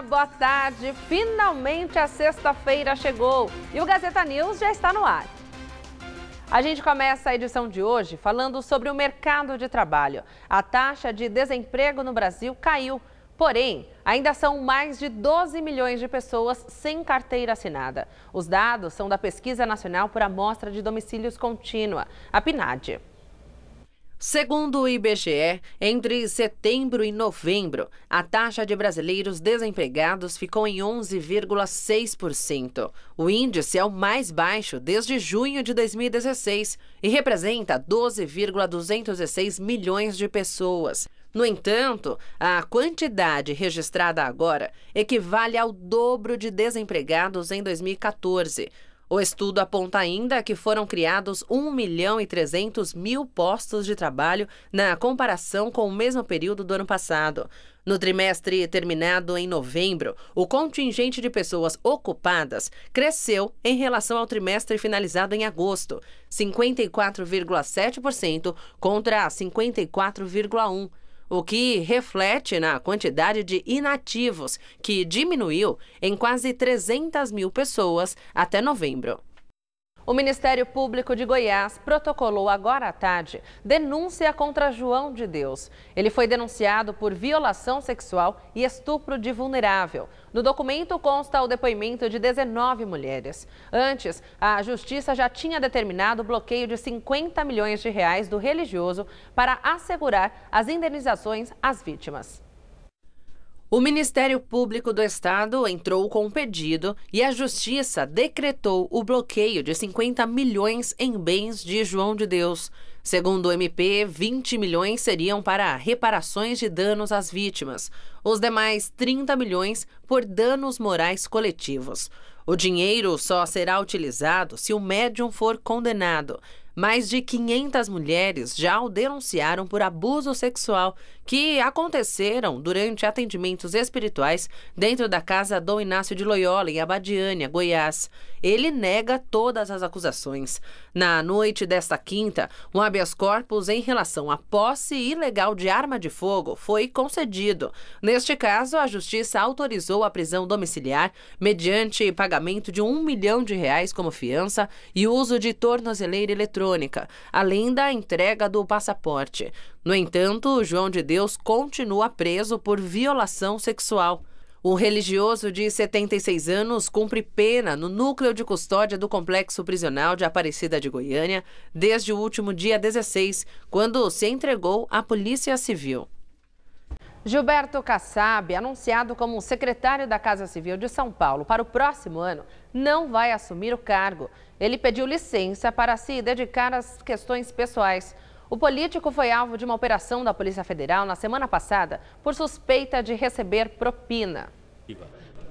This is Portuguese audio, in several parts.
Olá, boa tarde. Finalmente a sexta-feira chegou e o Gazeta News já está no ar. A gente começa a edição de hoje falando sobre o mercado de trabalho. A taxa de desemprego no Brasil caiu, porém, ainda são mais de 12 milhões de pessoas sem carteira assinada. Os dados são da Pesquisa Nacional por Amostra de Domicílios Contínua, a PNAD. Segundo o IBGE, entre setembro e novembro, a taxa de brasileiros desempregados ficou em 11,6%. O índice é o mais baixo desde junho de 2016 e representa 12,206 milhões de pessoas. No entanto, a quantidade registrada agora equivale ao dobro de desempregados em 2014. O estudo aponta ainda que foram criados 1.300.000 postos de trabalho na comparação com o mesmo período do ano passado. No trimestre terminado em novembro, o contingente de pessoas ocupadas cresceu em relação ao trimestre finalizado em agosto, 54,7% contra 54,1%. O que reflete na quantidade de inativos, que diminuiu em quase 300 mil pessoas até novembro. O Ministério Público de Goiás protocolou agora à tarde denúncia contra João de Deus. Ele foi denunciado por violação sexual e estupro de vulnerável. No documento consta o depoimento de 19 mulheres. Antes, a Justiça já tinha determinado o bloqueio de 50 milhões de reais do religioso para assegurar as indenizações às vítimas. O Ministério Público do Estado entrou com um pedido e a Justiça decretou o bloqueio de 50 milhões em bens de João de Deus. Segundo o MP, 20 milhões seriam para reparações de danos às vítimas. Os demais 30 milhões por danos morais coletivos. O dinheiro só será utilizado se o médium for condenado. Mais de 500 mulheres já o denunciaram por abuso sexual que aconteceram durante atendimentos espirituais dentro da casa Dom Inácio de Loyola, em Abadiânia, Goiás. Ele nega todas as acusações. Na noite desta quinta, um habeas corpus em relação à posse ilegal de arma de fogo foi concedido. Neste caso, a Justiça autorizou a prisão domiciliar mediante pagamento de R$1 milhão como fiança e uso de tornozeleira eletrônica, além da entrega do passaporte. No entanto, João de Deus continua preso por violação sexual. O religioso de 76 anos cumpre pena no núcleo de custódia do Complexo Prisional de Aparecida de Goiânia desde o último dia 16, quando se entregou à Polícia Civil. Gilberto Kassab, anunciado como secretário da Casa Civil de São Paulo para o próximo ano, não vai assumir o cargo. Ele pediu licença para se dedicar às questões pessoais. O político foi alvo de uma operação da Polícia Federal na semana passada por suspeita de receber propina.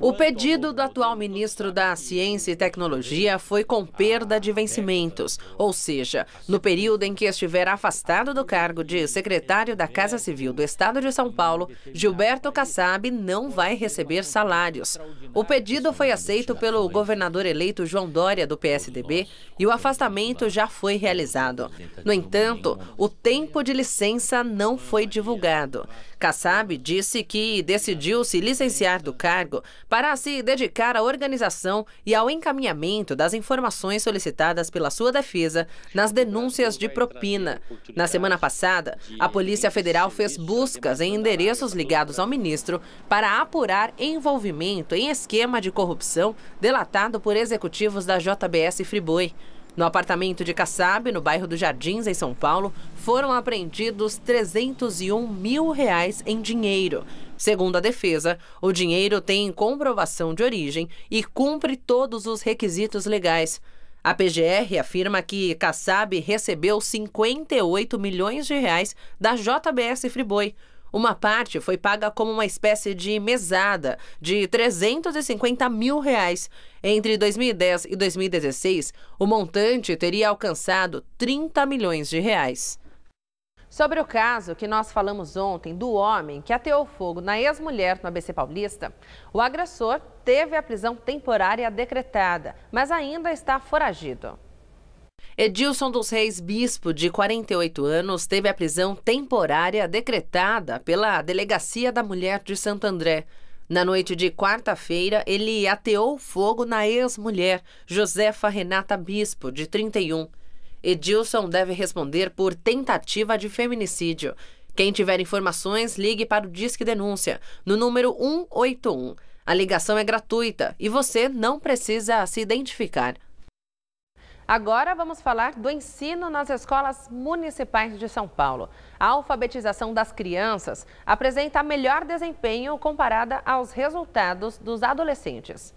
O pedido do atual ministro da Ciência e Tecnologia foi com perda de vencimentos, ou seja, no período em que estiver afastado do cargo de secretário da Casa Civil do Estado de São Paulo, Gilberto Kassab não vai receber salários. O pedido foi aceito pelo governador eleito João Dória, do PSDB, e o afastamento já foi realizado. No entanto, o tempo de licença não foi divulgado. Kassab disse que decidiu se licenciar do cargo para se dedicar à organização e ao encaminhamento das informações solicitadas pela sua defesa nas denúncias de propina. Na semana passada, a Polícia Federal fez buscas em endereços ligados ao ministro para apurar envolvimento em esquema de corrupção delatado por executivos da JBS Friboi. No apartamento de Kassab, no bairro dos Jardins, em São Paulo, foram apreendidos R$301 mil em dinheiro. Segundo a defesa, o dinheiro tem comprovação de origem e cumpre todos os requisitos legais. A PGR afirma que Kassab recebeu R$58 milhões da JBS Friboi. Uma parte foi paga como uma espécie de mesada de R$350 mil. Entre 2010 e 2016, o montante teria alcançado R$30 milhões. Sobre o caso que nós falamos ontem do homem que ateou fogo na ex-mulher no ABC Paulista, o agressor teve a prisão temporária decretada, mas ainda está foragido. Edilson dos Reis Bispo, de 48 anos, teve a prisão temporária decretada pela Delegacia da Mulher de Santo André. Na noite de quarta-feira, ele ateou fogo na ex-mulher, Josefa Renata Bispo, de 31. Edilson deve responder por tentativa de feminicídio. Quem tiver informações, ligue para o Disque Denúncia, no número 181. A ligação é gratuita e você não precisa se identificar. Agora vamos falar do ensino nas escolas municipais de São Paulo. A alfabetização das crianças apresenta melhor desempenho comparada aos resultados dos adolescentes.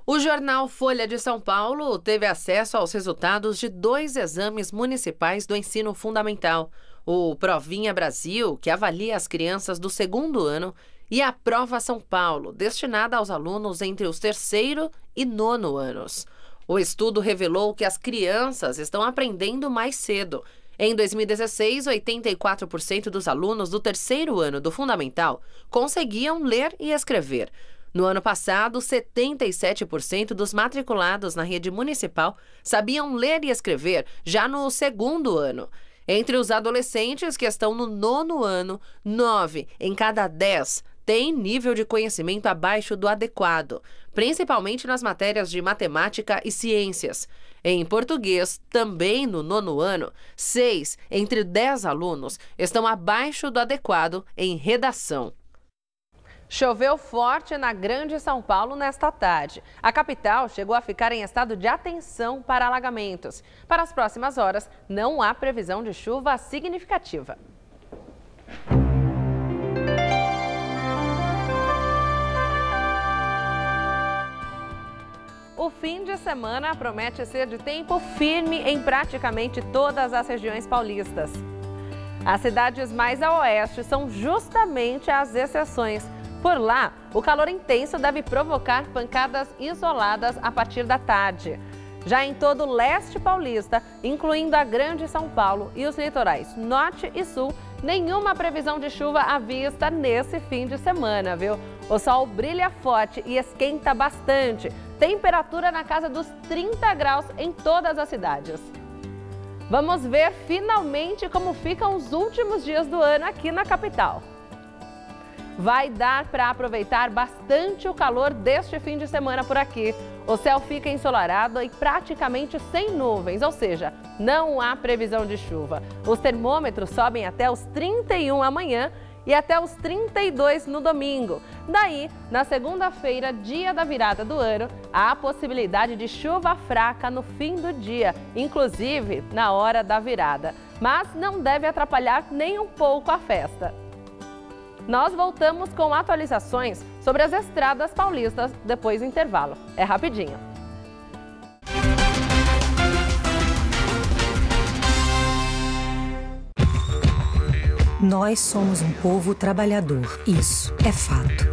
O jornal Folha de São Paulo teve acesso aos resultados de 2 exames municipais do ensino fundamental. O Provinha Brasil, que avalia as crianças do 2º ano, e a Prova São Paulo, destinada aos alunos entre os 3º e 9º anos. O estudo revelou que as crianças estão aprendendo mais cedo. Em 2016, 84% dos alunos do 3º ano do fundamental conseguiam ler e escrever. No ano passado, 77% dos matriculados na rede municipal sabiam ler e escrever já no 2º ano. Entre os adolescentes que estão no 9º ano, 9 em cada 10 têm nível de conhecimento abaixo do adequado, principalmente nas matérias de matemática e ciências. Em português, também no 9º ano, 6 entre 10 alunos estão abaixo do adequado em redação. Choveu forte na Grande São Paulo nesta tarde. A capital chegou a ficar em estado de atenção para alagamentos. Para as próximas horas, não há previsão de chuva significativa. O fim de semana promete ser de tempo firme em praticamente todas as regiões paulistas. As cidades mais a oeste são justamente as exceções. Por lá, o calor intenso deve provocar pancadas isoladas a partir da tarde. Já em todo o leste paulista, incluindo a Grande São Paulo e os litorais norte e sul, nenhuma previsão de chuva à vista nesse fim de semana, viu? O sol brilha forte e esquenta bastante. Temperatura na casa dos 30 graus em todas as cidades. Vamos ver finalmente como ficam os últimos dias do ano aqui na capital. Vai dar para aproveitar bastante o calor deste fim de semana por aqui. O céu fica ensolarado e praticamente sem nuvens, ou seja, não há previsão de chuva. Os termômetros sobem até os 31 amanhã e até os 32 no domingo. Daí, na segunda-feira, dia da virada do ano, há a possibilidade de chuva fraca no fim do dia, inclusive na hora da virada. Mas não deve atrapalhar nem um pouco a festa. Nós voltamos com atualizações sobre as estradas paulistas depois do intervalo. É rapidinho. Nós somos um povo trabalhador, isso é fato.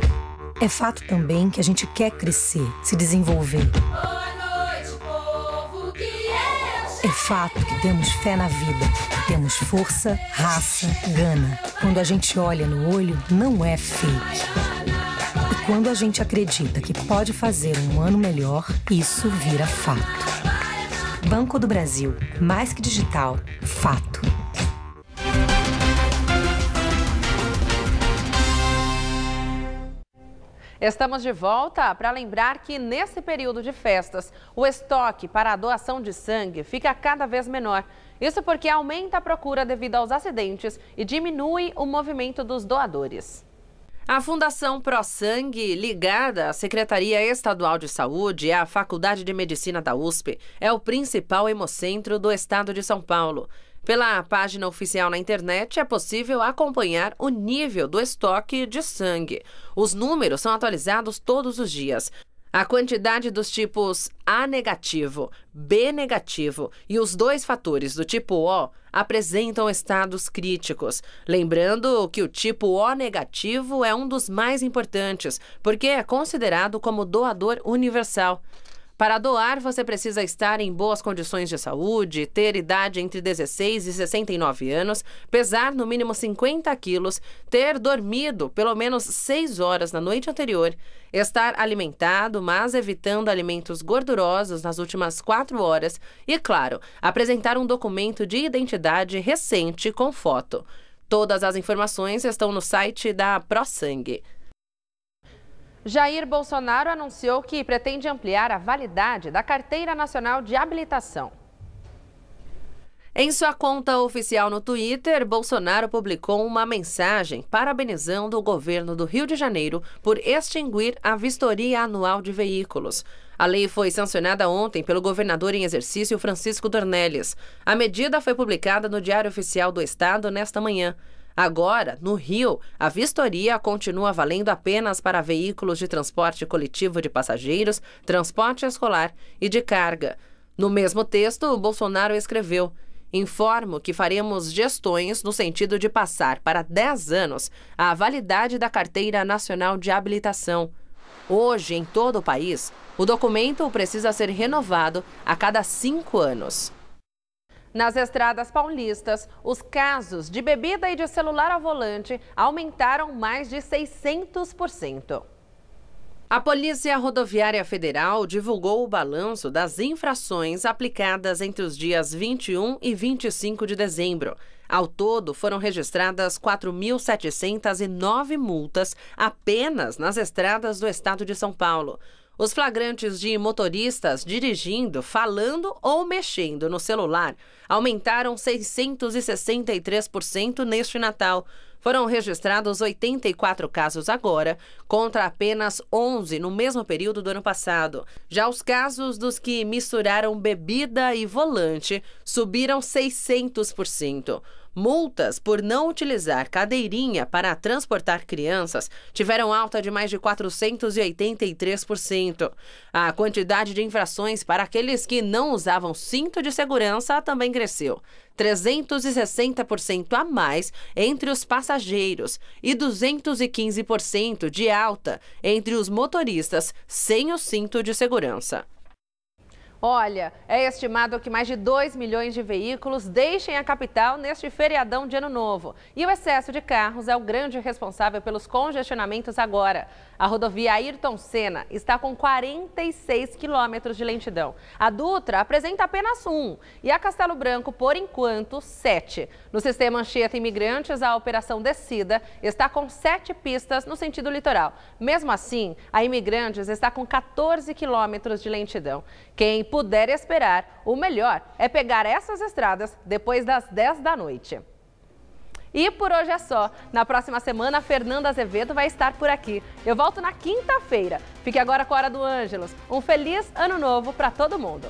É fato também que a gente quer crescer, se desenvolver. Boa noite, povo, que é fato que temos fé na vida, temos força, raça, gana. Quando a gente olha no olho, não é fake. E quando a gente acredita que pode fazer um ano melhor, isso vira fato. Banco do Brasil, mais que digital, fato. Estamos de volta para lembrar que nesse período de festas, o estoque para a doação de sangue fica cada vez menor. Isso porque aumenta a procura devido aos acidentes e diminui o movimento dos doadores. A Fundação ProSangue, ligada à Secretaria Estadual de Saúde e à Faculdade de Medicina da USP, é o principal hemocentro do estado de São Paulo. Pela página oficial na internet, é possível acompanhar o nível do estoque de sangue. Os números são atualizados todos os dias. A quantidade dos tipos A negativo, B negativo e os 2 fatores do tipo O apresentam estados críticos. Lembrando que o tipo O negativo é um dos mais importantes, porque é considerado como doador universal. Para doar, você precisa estar em boas condições de saúde, ter idade entre 16 e 69 anos, pesar no mínimo 50 quilos, ter dormido pelo menos 6 horas na noite anterior, estar alimentado, mas evitando alimentos gordurosos nas últimas 4 horas e, claro, apresentar um documento de identidade recente com foto. Todas as informações estão no site da ProSangue. Jair Bolsonaro anunciou que pretende ampliar a validade da Carteira Nacional de Habilitação. Em sua conta oficial no Twitter, Bolsonaro publicou uma mensagem parabenizando o governo do Rio de Janeiro por extinguir a vistoria anual de veículos. A lei foi sancionada ontem pelo governador em exercício Francisco Dornelles. A medida foi publicada no Diário Oficial do Estado nesta manhã. Agora, no Rio, a vistoria continua valendo apenas para veículos de transporte coletivo de passageiros, transporte escolar e de carga. No mesmo texto, Bolsonaro escreveu: "Informo que faremos gestões no sentido de passar para 10 anos a validade da Carteira Nacional de Habilitação. Hoje, em todo o país, o documento precisa ser renovado a cada 5 anos. Nas estradas paulistas, os casos de bebida e de celular ao volante aumentaram mais de 600%. A Polícia Rodoviária Federal divulgou o balanço das infrações aplicadas entre os dias 21 e 25 de dezembro. Ao todo, foram registradas 4.709 multas apenas nas estradas do estado de São Paulo. Os flagrantes de motoristas dirigindo, falando ou mexendo no celular aumentaram 663% neste Natal. Foram registrados 84 casos agora, contra apenas 11 no mesmo período do ano passado. Já os casos dos que misturaram bebida e volante subiram 600%. Multas por não utilizar cadeirinha para transportar crianças tiveram alta de mais de 483%. A quantidade de infrações para aqueles que não usavam cinto de segurança também cresceu. 360% a mais entre os passageiros e 215% de alta entre os motoristas sem o cinto de segurança. Olha, é estimado que mais de 2 milhões de veículos deixem a capital neste feriadão de Ano Novo. E o excesso de carros é o grande responsável pelos congestionamentos agora. A rodovia Ayrton Senna está com 46 quilômetros de lentidão. A Dutra apresenta apenas 1 e a Castelo Branco, por enquanto, 7. No sistema Anchieta Imigrantes, a operação Descida está com 7 pistas no sentido litoral. Mesmo assim, a Imigrantes está com 14 quilômetros de lentidão. Quem puder esperar, o melhor é pegar essas estradas depois das 10 da noite. E por hoje é só. Na próxima semana, a Fernanda Azevedo vai estar por aqui. Eu volto na quinta-feira. Fique agora com a Hora do Ângelos. Um feliz ano novo para todo mundo.